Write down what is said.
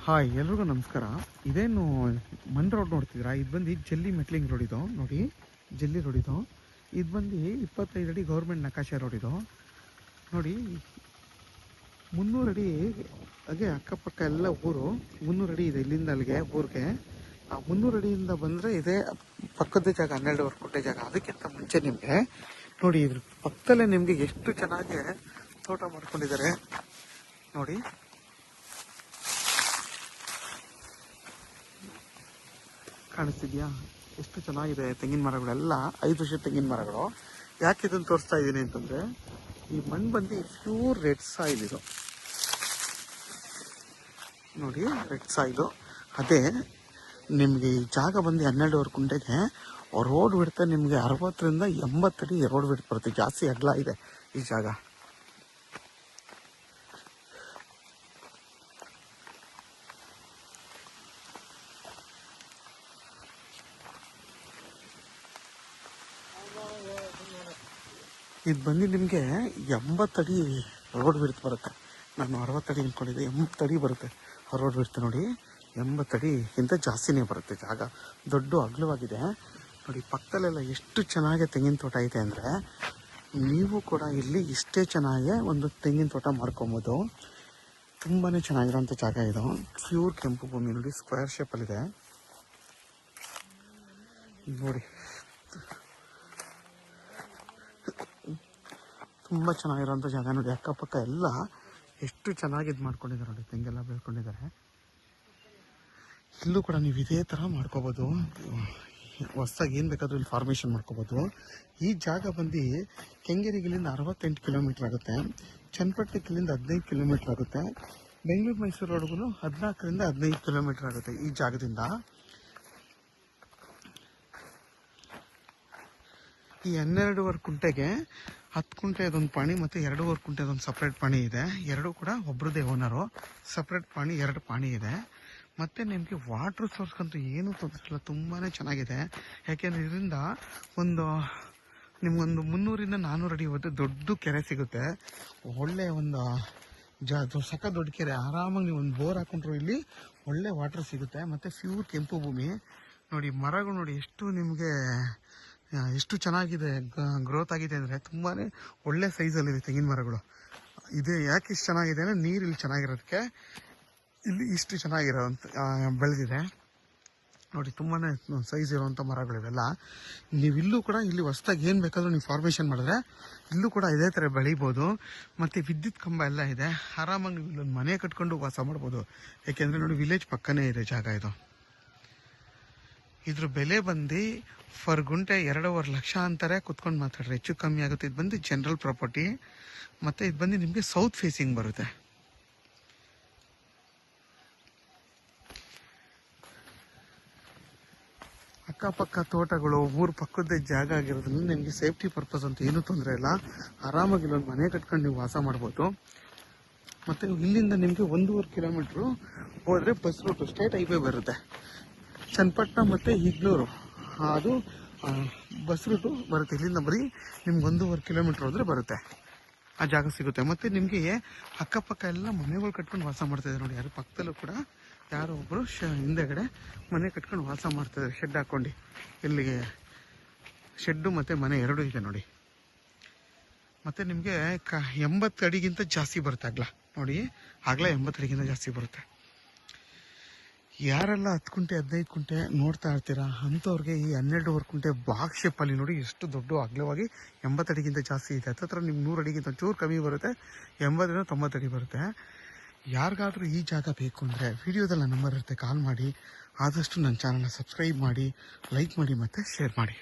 Hi, ಎಲ್ರಿಗೂ ನಮಸ್ಕಾರ. ಇದೇನು ಮನ್ ರೋಡ್ ನೋಡ್ತಿದ್ದೀರಾ? ಇದು ಬಂದು ಜಲ್ಲಿ ಮೆಟ್ಲಿಂಗ್ ರೋಡ್. ಇದು ನೋಡಿ, ಜಲ್ಲಿ ರೋಡ್. ಇದು ಬಂದು 25 ಅಡಿ ಗೌರ್ಮೆಂಟ್ ನಕಾಶೆ ರೋಡ್. ಇದು ನೋಡಿ, 300 ಅಡಿ ಹಾಗೆ ಅಕ್ಕಪಕ್ಕ ಎಲ್ಲ ಊರು. 300 ಅಡಿ ಇದೆ ಇಲ್ಲಿಂದ ಅಲ್ಲಿಗೆ ಊರಿಗೆ. ಆ 300 ಅಡಿಯಿಂದ ಬಂದರೆ ಇದೆ ಪಕ್ಕದ ಜಾಗ, 12 ಕೋಟೆ ಜಾಗ. ಅದಕ್ಕಿಂತ ಮುಂಚೆ ನಿಮಗೆ ನೋಡಿ, ಇದ್ರ ಪಕ್ಕದಲ್ಲೇ ನಿಮಗೆ ಎಷ್ಟು ಚೆನ್ನಾಗಿ ತೋಟ ಮಾಡ್ಕೊಂಡಿದ್ದಾರೆ ನೋಡಿ. ಕಾಣಿಸ್ತಿದ್ಯಾ? ಎಷ್ಟು ಚೆನ್ನಾಗಿದೆ ತೆಂಗಿನ ಮರಗಳೆಲ್ಲ. 5 ವರ್ಷದ ತೆಂಗಿನ ಮರಗಳು. ಯಾಕೆ ಇದನ್ನು ತೋರಿಸ್ತಾ ಇದ್ದೀನಿ ಅಂತಂದರೆ, ಈ ಮಣ್ಣು ಬಂದು ಪ್ಯೂರ್ ರೆಡ್ ಸಾಯಿಲ್. ಇದು ನೋಡಿ, ರೆಡ್ ಸಾಯಿಲು. ಅದೇ ನಿಮಗೆ ಈ ಜಾಗ ಬಂದು 12 ಕುಂಟೆಗೆ ರೋಡ್ ಬಿಡ್ತಾ ನಿಮಗೆ 60ರಿಂದ 80 ಅಡಿ ರೋಡ್ ಬಿಟ್ಟು ಬರುತ್ತೆ. ಜಾಸ್ತಿ ಅಗಲ ಇದೆ ಈ ಜಾಗ. ಇದು ಬಂದು ನಿಮಗೆ 80 ಅಡಿ ರೋಡ್ ಬಿಡ್ತು ಬರುತ್ತೆ. ನಾನು 60 ಅಡಿ ಅಂದ್ಕೊಂಡಿದ್ದೆ, 80 ಅಡಿ ಬರುತ್ತೆ ರೋಡ್ ಬಿಡ್ತು ನೋಡಿ. 80 ಅಡಿಗಿಂತ ಜಾಸ್ತಿನೇ ಬರುತ್ತೆ. ಜಾಗ ದೊಡ್ಡ ಅಗಲವಾಗಿದೆ ನೋಡಿ. ಪಕ್ಕದಲ್ಲೆಲ್ಲ ಎಷ್ಟು ಚೆನ್ನಾಗಿ ತೆಂಗಿನ ತೋಟ ಐತೆ ಅಂದರೆ, ನೀವು ಕೂಡ ಇಲ್ಲಿ ಇಷ್ಟೇ ಚೆನ್ನಾಗಿ ಒಂದು ತೆಂಗಿನ ತೋಟ ಮಾಡ್ಕೊಬೋದು. ತುಂಬಾ ಚೆನ್ನಾಗಿರೋಂಥ ಜಾಗ ಇದು. ಪ್ಯೂರ್ ಕೆಂಪು ಭೂಮಿ ನೋಡಿ, ಸ್ಕ್ವೇರ್ ಶೇಪಲ್ಲಿದೆ ನೋಡಿ. ತುಂಬ ಚೆನ್ನಾಗಿರೋಂಥ ಜಾಗ ನೋಡಿ. ಅಕ್ಕಪಕ್ಕ ಎಲ್ಲ ಎಷ್ಟು ಚೆನ್ನಾಗಿ ಇದು ಮಾಡ್ಕೊಂಡಿದ್ದಾರೆ ನೋಡಿ. ತೆಂಗೆಲ್ಲ ಬೆಳ್ಕೊಂಡಿದ್ದಾರೆ. ಇಲ್ಲೂ ಕೂಡ ನೀವು ಇದೇ ಥರ ಮಾಡ್ಕೋಬೋದು. ಹೊಸ್ದಾಗಿ ಏನು ಬೇಕಾದರೂ ಇಲ್ಲಿ ಫಾರ್ಮೇಷನ್ ಮಾಡ್ಕೋಬೋದು. ಈ ಜಾಗ ಬಂದು ಕೆಂಗೇರಿಗಿಲ್ಲಿಂದ 68 ಕಿಲೋಮೀಟ್ರ್ ಆಗುತ್ತೆ. ಚನ್ನಪಟ್ಟಣಕ್ಕಿಲ್ಲಿಂದ 15 ಕಿಲೋಮೀಟ್ರ್ ಆಗುತ್ತೆ. ಬೆಂಗಳೂರು ಮೈಸೂರು ರೋಡ್ಗೂ 14ರಿಂದ 15 ಕಿಲೋಮೀಟ್ರ್ ಆಗುತ್ತೆ ಈ ಜಾಗದಿಂದ. ಈ 12 ಕುಂಟೆಗೆ 10 ಕುಂಟೆ ಅದೊಂದು ಪಾಣಿ ಮತ್ತು 2 ಕುಂಟೆ ಅದೊಂದು ಸಪ್ರೇಟ್ ಪಾಣಿ ಇದೆ. ಎರಡೂ ಕೂಡ ಒಬ್ರದ್ದೇ ಓನರು. ಸಪ್ರೇಟ್ ಪಾಣಿ 2 ಪಾಣಿ ಇದೆ. ಮತ್ತು ನಿಮಗೆ ವಾಟ್ರ್ ಸೋರ್ಸ್ಗಂತೂ ಏನೂ ತೊಂದರೆ ಇಲ್ಲ, ತುಂಬಾ ಚೆನ್ನಾಗಿದೆ. ಯಾಕೆಂದರೆ ಇದರಿಂದ ನಿಮಗೊಂದು 300ರಿಂದ 400 ಅಡಿ ಹೋದರೆ ದೊಡ್ಡ ಕೆರೆ ಸಿಗುತ್ತೆ. ಒಳ್ಳೆಯ ಒಂದು ಸಕ್ಕ ದೊಡ್ಡ ಕೆರೆ. ಆರಾಮಾಗಿ ನೀವು ಒಂದು ಬೋರ್ ಹಾಕೊಂಡ್ರು ಇಲ್ಲಿ ಒಳ್ಳೆ ವಾಟ್ರ್ ಸಿಗುತ್ತೆ. ಮತ್ತು ಪ್ಯೂರ್ ಕೆಂಪು ಭೂಮಿ ನೋಡಿ. ಮರಗಳು ನೋಡಿ ಎಷ್ಟು ನಿಮಗೆ ಎಷ್ಟು ಚೆನ್ನಾಗಿದೆ, ಗ್ರೋತ್ ಆಗಿದೆ ಅಂದರೆ ತುಂಬಾ ಒಳ್ಳೆ ಸೈಜಲ್ಲಿದೆ ತೆಂಗಿನ ಮರಗಳು. ಇದು ಯಾಕೆ ಇಷ್ಟು ಚೆನ್ನಾಗಿದೆ ಅಂದರೆ, ನೀರು ಇಲ್ಲಿ ಚೆನ್ನಾಗಿರೋದಕ್ಕೆ ಇಲ್ಲಿ ಇಷ್ಟು ಚೆನ್ನಾಗಿರೋಂಥ ಬೆಳೆದಿದೆ ನೋಡಿ. ತುಂಬಾ ಸೈಜ್ ಇರೋವಂಥ ಮರಗಳಿವೆಲ್ಲ. ನೀವು ಇಲ್ಲೂ ಕೂಡ ಇಲ್ಲಿ ಹೊಸ್ದಾಗಿ ಏನು ಬೇಕಾದರೂ ನೀವು ಫಾರ್ಮೇಷನ್ ಮಾಡಿದ್ರೆ ಇಲ್ಲೂ ಕೂಡ ಇದೇ ಥರ ಬೆಳಿಬೋದು. ಮತ್ತು ವಿದ್ಯುತ್ ಕಂಬ ಎಲ್ಲ ಇದೆ. ಆರಾಮಾಗಿ ನೀವು ಇಲ್ಲೊಂದು ಮನೆ ಕಟ್ಕೊಂಡು ವಾಸ ಮಾಡ್ಬೋದು. ಯಾಕೆಂದರೆ ನೋಡಿ, ವಿಲೇಜ್ ಪಕ್ಕನೇ ಇದೆ ಜಾಗ ಇದು. ಇದ್ರ ಬೆಲೆ ಬಂದು ಫರ್ ಗುಂಟೆ 2.5 ಲಕ್ಷ ಅಂತಾರೆ. ಕುತ್ಕೊಂಡು ಮಾತಾಡ್ರೆ ಹೆಚ್ಚು ಕಮ್ಮಿ ಆಗುತ್ತೆ. ಇದು ಬಂದು ಜನರಲ್ ಪ್ರಾಪರ್ಟಿ. ಮತ್ತು ಇದು ಬಂದು ನಿಮಗೆ ಸೌತ್ ಫೇಸಿಂಗ್ ಬರುತ್ತೆ. ಅಕ್ಕಪಕ್ಕ ತೋಟಗಳು, ಊರು ಪಕ್ಕದ ಜಾಗ ಆಗಿರೋದ್ರಿಂದ ನಿಮಗೆ ಸೇಫ್ಟಿ ಪರ್ಪಸ್ ಅಂತ ಏನೂ ತೊಂದರೆ ಇಲ್ಲ. ಆರಾಮಾಗಿ ಇಲ್ಲೊಂದು ಮನೆ ಕಟ್ಕೊಂಡು ನೀವು ವಾಸ ಮಾಡ್ಬೋದು. ಮತ್ತು ಇಲ್ಲಿಂದ ನಿಮಗೆ 1.5 ಕಿಲೋಮೀಟ್ರು ಹೋದರೆ ಬಸ್ ರೂಟು ಸ್ಟೇಟ್ ಹೈವೇ ಬರುತ್ತೆ. ಚನ್ನಪಟ್ಟಣ ಮತ್ತು ಹಿಗ್ಲೂರು ಅದು ಬಸ್ ರೂಟು ಬರುತ್ತೆ. ಇಲ್ಲಿಂದ ಬರೀ ನಿಮ್ಗೆ 1.5 ಕಿಲೋಮೀಟ್ರ್ ಹೋದರೆ ಬರುತ್ತೆ, ಆ ಜಾಗ ಸಿಗುತ್ತೆ. ಮತ್ತು ನಿಮಗೆ ಅಕ್ಕಪಕ್ಕ ಎಲ್ಲ ಮನೆಗಳು ಕಟ್ಕೊಂಡು ವಾಸ ಮಾಡ್ತಾಯಿದ್ದಾರೆ ನೋಡಿ. ಯಾರು ಪಕ್ಕದಲ್ಲೂ ಕೂಡ ಯಾರೋ ಒಬ್ಬರು ಹಿಂದೆಗಡೆ ಮನೆ ಕಟ್ಕೊಂಡು ವಾಸ ಮಾಡ್ತಾಯಿದ್ದಾರೆ, ಶೆಡ್ ಹಾಕ್ಕೊಂಡು. ಇಲ್ಲಿಗೆ ಶೆಡ್ಡು ಮತ್ತು ಮನೆ ಎರಡೂ ಇದೆ ನೋಡಿ. ಮತ್ತು ನಿಮಗೆ 80 ಅಡಿಗಿಂತ ಜಾಸ್ತಿ ಬರುತ್ತೆ ಅಗಲ ನೋಡಿ. ಅಗಲ 80 ಅಡಿಗಿಂತ ಜಾಸ್ತಿ ಬರುತ್ತೆ. ಯಾರೆಲ್ಲ 10 ಕುಂಟೆ 15 ಕುಂಟೆ ನೋಡ್ತಾ ಇರ್ತೀರಾ ಅಂಥವ್ರಿಗೆ ಈ 12 ಕುಂಟೆ ಬಾಕ್ಸ್ ಶೇಪಲ್ಲಿ ನೋಡಿ ಎಷ್ಟು ದೊಡ್ಡ ಅಗಲವಾಗಿ 80 ಅಡಿಗಿಂತ ಜಾಸ್ತಿ ಇದೆ. ಹತ್ತಿರ ನಿಮ್ಗೆ 100 ಅಡಿಗಿಂತ ಚೂರು ಕಮ್ಮಿ ಬರುತ್ತೆ. 80ರಿಂದ 90 ಅಡಿ ಬರುತ್ತೆ. ಯಾರಿಗಾದ್ರೂ ಈ ಜಾಗ ಬೇಕು ಅಂದರೆ ವಿಡಿಯೋದಲ್ಲಿ ನಂಬರ್ ಇರುತ್ತೆ, ಕಾಲ್ ಮಾಡಿ. ಆದಷ್ಟು ನನ್ನ ಚಾನಲ್ನ ಸಬ್ಸ್ಕ್ರೈಬ್ ಮಾಡಿ, ಲೈಕ್ ಮಾಡಿ ಮತ್ತು ಶೇರ್ ಮಾಡಿ.